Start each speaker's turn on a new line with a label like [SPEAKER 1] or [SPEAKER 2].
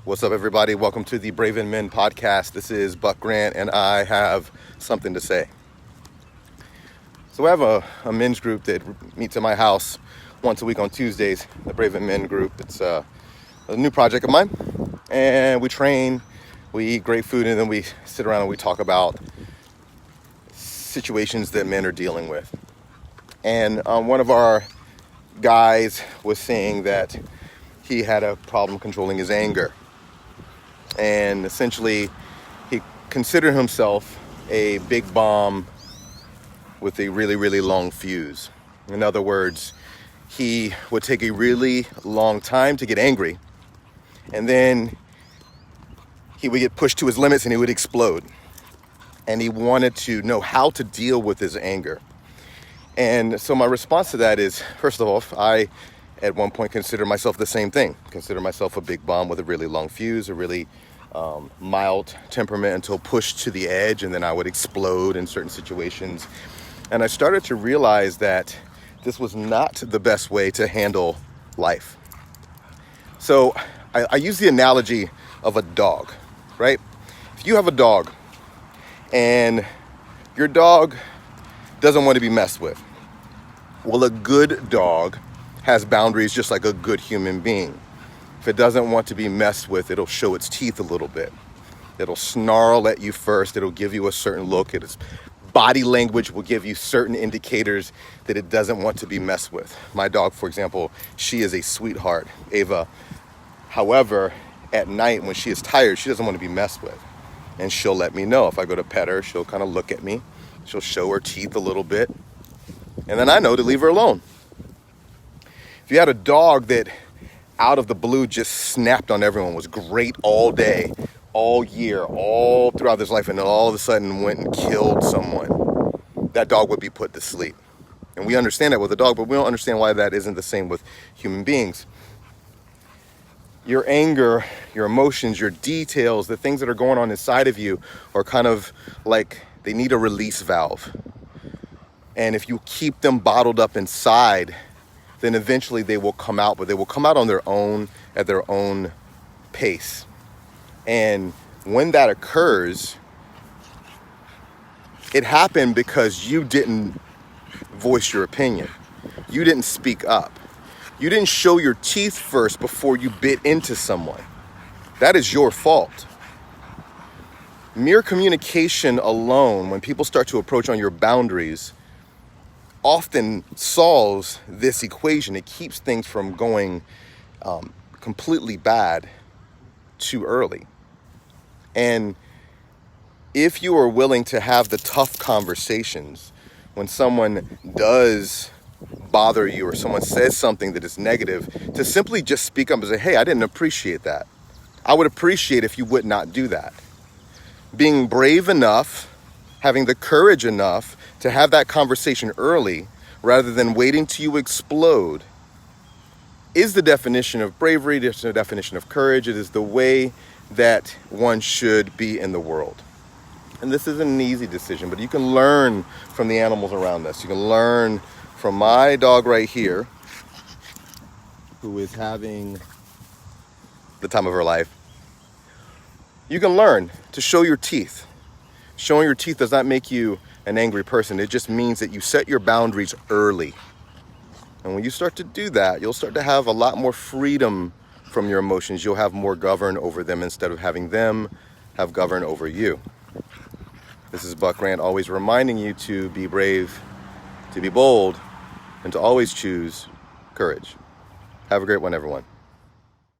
[SPEAKER 1] What's up, everybody? Welcome to the Braven Men podcast. This is Buck Grant, and I have something to say. So I have a men's group that meets at my house once a week on Tuesdays, the Braven Men group. It's a new project of mine, and we train, we eat great food, and then we sit around and we talk about situations that men are dealing with. And one of our guys was saying that he had a problem controlling his anger. And essentially, he considered himself a big bomb with a really, really long fuse. In other words, he would take a really long time to get angry, and then he would get pushed to his limits and he would explode. And he wanted to know how to deal with his anger. And so my response to that is, first of all, I at one point consider myself the same thing. Consider myself a big bomb with a really long fuse, a really mild temperament until pushed to the edge, and then I would explode in certain situations. And I started to realize that this was not the best way to handle life. So I use the analogy of a dog, right? If you have a dog and your dog doesn't want to be messed with, well, a good dog has boundaries just like a good human being. If it doesn't want to be messed with, it'll show its teeth a little bit. It'll snarl at you first. It'll give you a certain look. Its body language will give you certain indicators that it doesn't want to be messed with. My dog, for example, she is a sweetheart, Ava. However, at night when she is tired, she doesn't want to be messed with. And she'll let me know. If I go to pet her, she'll kind of look at me. She'll show her teeth a little bit. And then I know to leave her alone. If you had a dog that out of the blue just snapped on everyone, was great all day, all year, all throughout his life, and then all of a sudden went and killed someone, that dog would be put to sleep. And we understand that with a dog, but we don't understand why that isn't the same with human beings. Your anger, your emotions, your details, the things that are going on inside of you are kind of like they need a release valve. And if you keep them bottled up inside, then eventually they will come out, but they will come out on their own, at their own pace. And when that occurs, it happened because you didn't voice your opinion. You didn't speak up. You didn't show your teeth first before you bit into someone. That is your fault. Mere communication alone, when people start to approach on your boundaries, often solves this equation. It keeps things from going completely bad too early. And if you are willing to have the tough conversations when someone does bother you or someone says something that is negative, to simply just speak up and say, hey, I didn't appreciate that. I would appreciate if you would not do that. Being brave enough, having the courage enough to have that conversation early rather than waiting till you explode is the definition of bravery. It's the definition of courage. It is the way that one should be in the world. And this isn't an easy decision, but you can learn from the animals around us. You can learn from my dog right here, who is having the time of her life. You can learn to show your teeth. Showing your teeth does not make you an angry person. It just means that you set your boundaries early. And when you start to do that, you'll start to have a lot more freedom from your emotions. You'll have more govern over them instead of having them have govern over you. This is Buck Grant, always reminding you to be brave, to be bold, and to always choose courage. Have a great one, everyone.